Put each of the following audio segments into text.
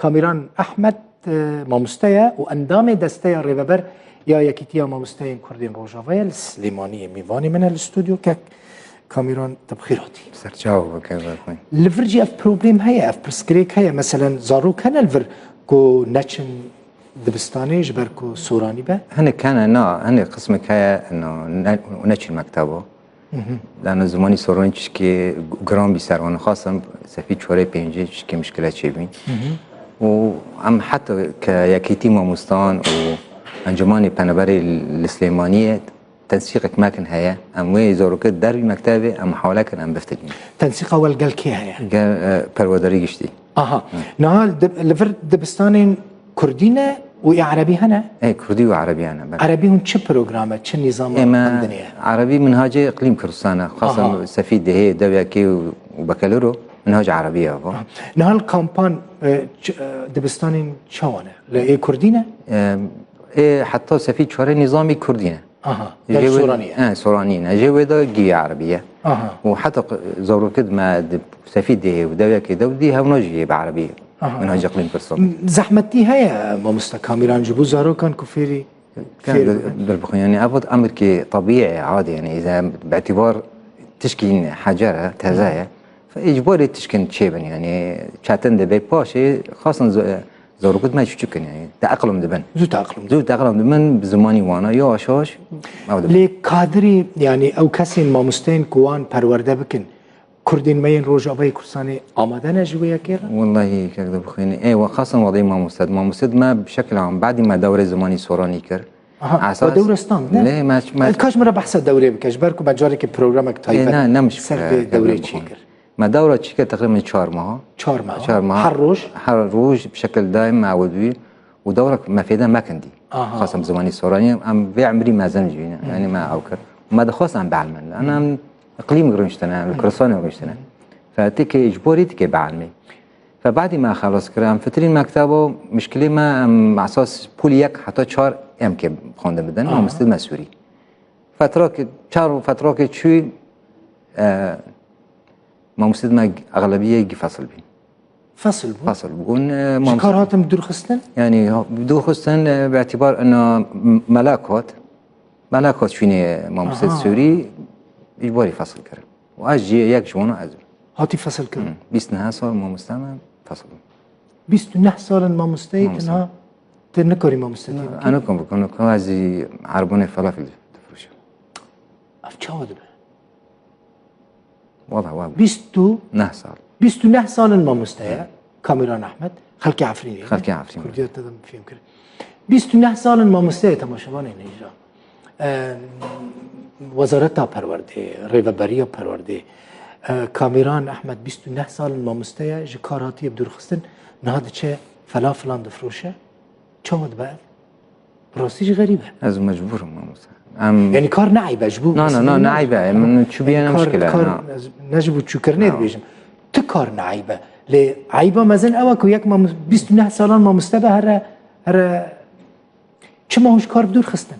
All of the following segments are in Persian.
كاميران أحمد ماموستايا وأندام دستايا ريبابر يا يكيتيا ماموستايا كردين روجافيا السليمانية ميفاني من الاستوديو كاميران تبخيراتي سرچاو وكذا لفرجي اف بروبليم هيا اف برسكريك هيا مثلا زارو كان الفر كو ناتشن دبستاني جبركو سوراني به هن كان هن قسمك هيا انه ناتشن مكتبه لأن زمانی سرانیش که گرام بیشتر خاصم سفید چوره پنجش که مشکلات چی بین و ام حتی که یکی ماموستان و انجمانی پنبری السلیمانیه تنسيقك ما كان هيا ام وي زوروكت دربي مكتبه ام حوالي كان ام بفتدين تنسيق اول قال كي هيا قال برودري قشتي نهال لفر دبستانين كردينه وعربي هنا اي كردي وعربي انا عربي هون شو بروجرامه شو نظام عندنا عربي منهاج اقليم كردستان خاصه سفيد هي دبيكي وبكالوريو منهاج عربيه نهال كامبان دبستانين شوانا لا كردينه ايه حتى سفيد شوارع نظامي كردينه سورانية سورانيين جويدا جي عربية وحتى زورو كد ما سفيد ده ودويا كده ودي هونجي بعربية منهج اقليم كردستان زحمتي هيا ما مستكاملان جبو زارو كان كفيري كان بالبخ يعني ابد امر كي طبيعي عادي يعني اذا باعتبار تشكين حجره تهزايا فاجباري تشكين تشيبن يعني شاتن دبي باشي خاصه زورو كد ما يشكن يعني تأقلم دبن زو تأقلم دبن بزماني وانا يا شاش لي كادري يعني او كسين ما مستين كوان پرورده بكن كردين مين روجابي كرساني آماده نجوية كيرا والله كذا بخيني ايوه خاصة وضعي ما مستد ما بشكل عام بعد ما دورة زماني سوراني كر اساس دورستان ليه ما كاش مرة بحث الدورة بكاش بركو بجاري كي برنامج تايبه لا مش سر دورة تشيكر ما دورة تشيكر تقريبا 4 ماه حر روج بشكل دائم معودين ودورة مفيدة ما كندي خاصة زماني سوراني ام في عمري ما زنجي يعني ما اوكر ما دخلت عم بعلم انا اقليم غرنشتنا الكرساني غرنشتنا فتك اجباري تك بعلمي فبعد ما خلص كرام فترين مكتبه مشكله ما مع اساس بوليك حتى 4 ام كي خونده بدن ما مستد مسوري فتره 4 فتره شوي ما مستد ما اغلبيه يجي فصل بين فصل بكون شكاراتهم بدور خستن يعني بدور خستن باعتبار انه ملاكات شويني ما مستد سوري اجباري فصل كرم واجي ياك جوانو ازر هاتي فصل كرم 29 سال ما مستعمل فصل 29 سال ما مستيت انها تنكري ما مستيت انا كم ازي عربوني فلافل تفرش افچاود به والله واو 29 سال 29 سال ما مستيا كاميران احمد خلكي عفريني كردي تدم فيهم كده 29 سال ما مستيا تماشاواني نيجا وزارتها پرورده ریوبریا پرورده کامیران احمد 29 سال ما مستیا جکاراتی بدور خستن نهاد چه فلان دفروشه چود بعد راستیش غریبه از مجبور ما يعني كار نعيبه جبو لا نعيبه من شو بينا مشكله كار نجبو شو كرنيت بيجم تكار نعيبه لي عيبه مازن اوك وياك ما 29 سال ما مستبه هر چما هوش كار بدور خستن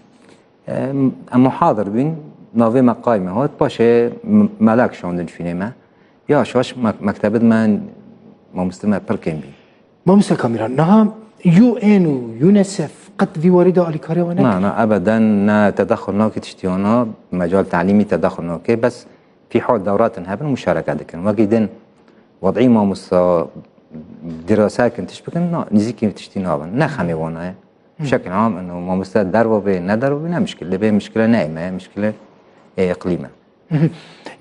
اما حاضر بين ناوی مقایمه هات باشه ملک شوندن فیلمه یا شاش مکتبت من ما مستمع پرکن بی ما مثل کامیران نه یو ان و یونیسف قد في وارده آلیکاری و نه ابدا نه تدخل ناكي تشتيانا مجال تعليمي تدخل ناكي بس في حول دورات هبن مشاركه دكن وقيدن وضعي ما مس دراسات كنت تشبكن نزيكي تشتينا نه خمي وانا بشكل عام انه ما مستعد دربه بين ندربه بنا مشكله بين مشكله نائمه مشكله اقليمه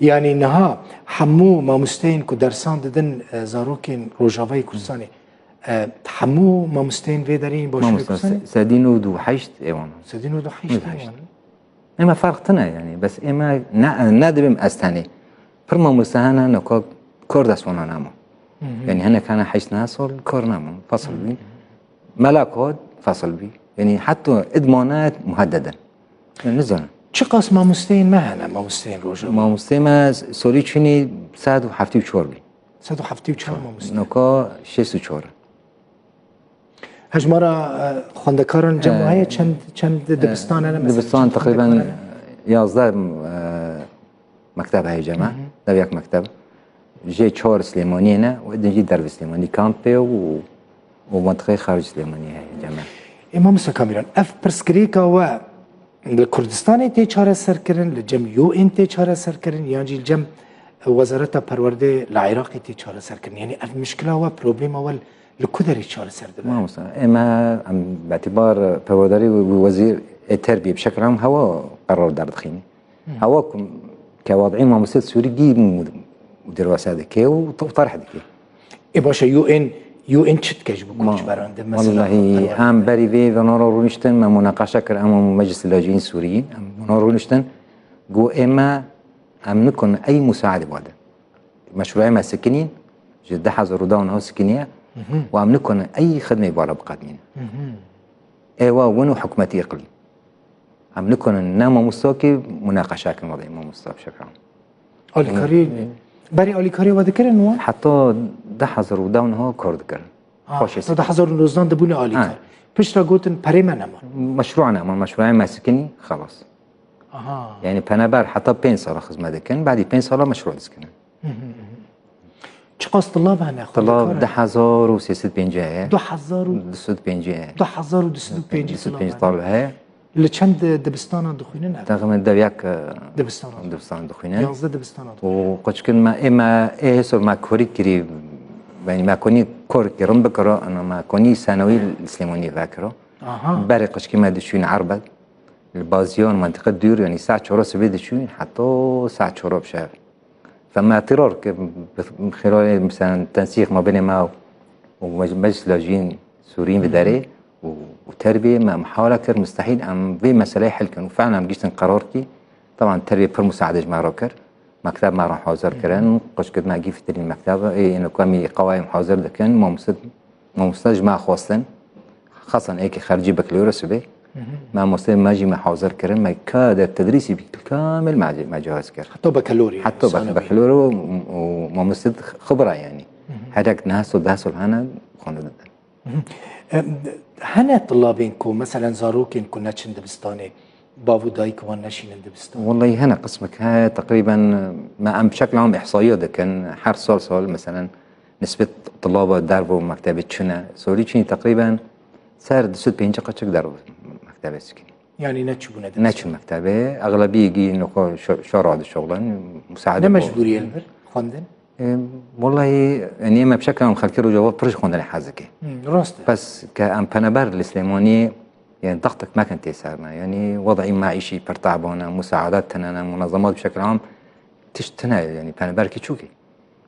يعني نها حمو ما مستين كو درسان ددن زاروكين روجافاي كرساني حمو ما مستين في دارين باش سادينو دو حيشت ايوان سادينو دو حيشت اما فرقتنا يعني بس اما نادبم استاني فرما مستهانا نكو كوردس وانا نامو يعني هنا كان حيشنا صول كور نامو فصل بي ملاكود فصل بي يعني حتى ادمانات مهددا نزلنا چه قاس ما مستين معنا ما مستين روجا ما مستين ما سوري چني 174 بي 174 ما مستين نوكا 64 هجمرة خواندكارن جمعية چند دبستان انا مثلا دبستان تقريبا 11 مكتب هاي جماعة ده مكتب جي 4 سليمانينا وإدن جي درب سليماني كامبي ومنطقة خارج سليمانية هي جمع امام كاميران اف برسكريكا و الكردستان تي چاره سر کرن لجم يو ان تي چاره سر کرن يعني الجم وزارة پرورده العراق تي چاره سر کرن يعني المشكله و بروبليم اول لكدري چاره سر ده ما مثلا اما باعتبار پرورداري ووزير التربية بشكل عام هو قرار دار دخيني هو كوضعين ما مسد سوري جي مدير وسادة كي وطرح دكي اي باشا يو ان چت كاش بكونش براند مثلا والله ام بري في ونورو رونشتن ما مناقشه كر امام مجلس اللاجئين السوريين ونورو رونشتن جو اما ام نكون اي مساعده بعد مشروعي مع السكنين جد حظر داون هو سكنيه وام نكون اي خدمه بعد بقادمين ايوا ونو حكمتي اقليم ام نكون نام مستوكي مناقشه كان وضعي ما مستوى بشكل عام اوليكاري بري اوليكاري وذكر انه حتى ده حظر داون هو كورد كر خوش ده حظر نوزدان دبوني اوليكار بيشرا قوتن بريما نما مشروعنا مشروعي مع السكني خلاص يعني بنابر حتى 5 سال خدمه دكن بعد 5 سال مشروع دسكن چقاس طلاب هنا طلاب 10350 2025 طالب هي لچند دبستان دخوینن تقریبا دویک دبستان دخوینن 11 دبستان و قچکن ما اما سر ما کوری کری يعني ما كوني كور كرم بكرة أنا ما كوني ثانوي الإسلامي ذاكرة بري قشكي ما دشون عربد البازيون منطقة دور يعني ساعة شورا سبي دشون حتى ساعة شورا بشهر فما اضطرار من خلال مثلا تنسيق ما بين ما ومجلس لاجئين سوريين بداري وتربية ما محاولة كر مستحيل أم في مسألة حل كان وفعلا أم جيت قرار كي طبعا التربية بر مساعدة جماعة روكر مكتب ما راح حاضر كرن قش قد ما جي في تري المكتب إنه كمي قوائم حاضر لكن ما مستج ما خواستن خاصة هيك خارجي بكالوريوس به ما مستج ما جي ما حاضر كرن ما كاد التدريسي بالكامل ما جواز كر حتى بكالوريا حتى بكالوريا وما مستج خبرة يعني هذاك نهسل هنا خانه هنا طلابينكم مثلا زاروكين كنا تشن دبستاني بابو دايك ونشين دبستان والله هنا قسمك ها تقريبا ما بشكل عام احصائيه ده كان حر سال مثلا نسبه طلاب دربوا مكتبه شنا سوري شنو تقريبا صار دسوت بينجا قچك دربوا مكتبه سكين يعني نتشبونه نتشو مكتبه اغلبيه يجي انه شارع الشغلان مساعده ده مجبوريه البر خواندن والله يعني ما بشكل عام خلكروا جواب برش خوندن حازكي راست بس كأم بنبر الإسلاموني يعني ضغطك ما كان تيسارنا يعني وضعي معيشي برتعبونا مساعداتنا منظمات بشكل عام تشتنا يعني بنبر كي تشوكي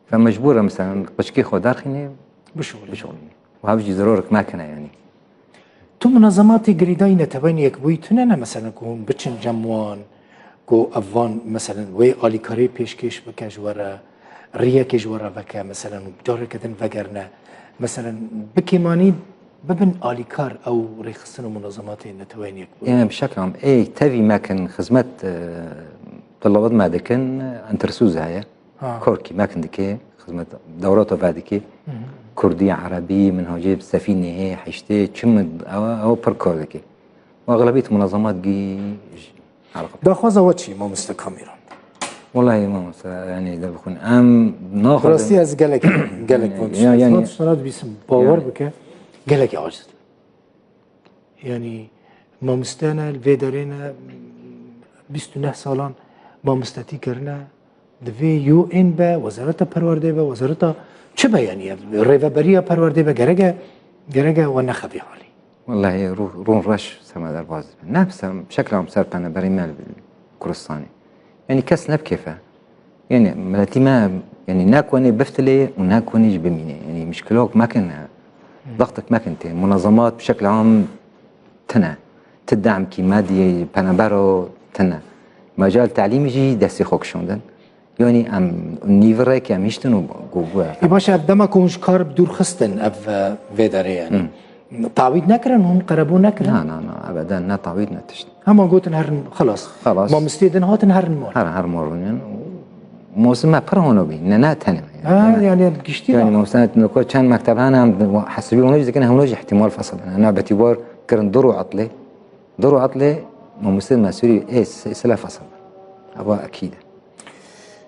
فمجبورة مثلا قشكي خو داخلي بشغلي وهبجي ضرورك ما كان يعني تو منظماتي قريداين تبين يكبويتنا مثلا كون بتشن جموان كو افان مثلا وي الي كاري بيشكيش بكاج ورا ريا كيج ورا بكا مثلا جار كدن فقرنا مثلا بكيماني ببن اليكار او ريخصن منظمات نتوين يكبر يعني بشكل عام اي تبي ما كان خدمات طلبات ما دكن انترسوز هيا كوركي ما كان دكي خدمات دورات بعدكي كردي عربي منهجي سفينه هي حشتي تشمد او بركور دكي واغلبيه منظمات جي دا خوازا واتشي ما مستكاميران والله ما يعني ده بكون ام ناخذ راسي از قالك يعني صارت باسم باور بك قالك عاجز يعني ما مستانا الفيدرينا 29 سالان ما مستتي كرنا دفي يو ان با وزارة پرورده با وزارة چه يعني ريفابريا پرورده با گرگه و نخبي حالي والله رون رش سما در باز نفس بشكل عام صار انا بريمال بالكرستاني يعني كاس نب كيفه يعني ملاتي ما يعني ناكوني بفتلي وناكوني جبميني يعني مشكلوك ما كان ضغطك ما كنت منظمات بشكل عام تنا تدعم كي مادي بانابارو تنا مجال تعليمي جي داسي خوك شوندن يعني ام نيفر كي ام يشتنو اي باشا دما كونش كار بدور خستن اف فيداري يعني تعويض نكرن هم قربوا نكرن لا ابدا نا تعويض نتشت هم قلت نهر خلاص ما مستيدن هات نهر مور هر مور يعني موسم ما برهونو بي ننا تاني يعني قشتي يعني موسم نكو كان مكتب انا حسبي ونوج كان هونوج احتمال فصل انا باعتبار كرن درو عطلي ما مسلم مسؤولي ايه سلا فصل ابا اكيد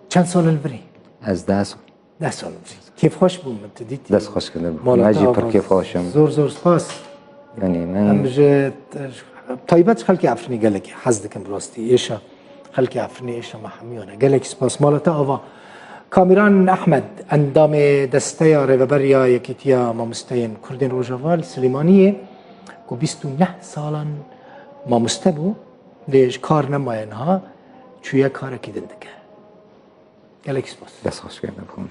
كان سال البري از داسو 10 سال کیف خوش بوم من دیدی دست خوش کردم ماجی پر کیف خوشم زور سپاس يعني من امجد طيبات خلكي عفرني قال لك حزدك براستی ایشا خلكي عفرني ایشا محمیانه قال لك سپاس مالتا آوا کامیران احمد اندام دسته ریوبریا یکیتیا مامستین کردین روجاوال سلیمانیه کو 29 سالن مامسته بو لیش کار نماینها چویا کار کی دندگه قال لك سپاس دست خوش کردم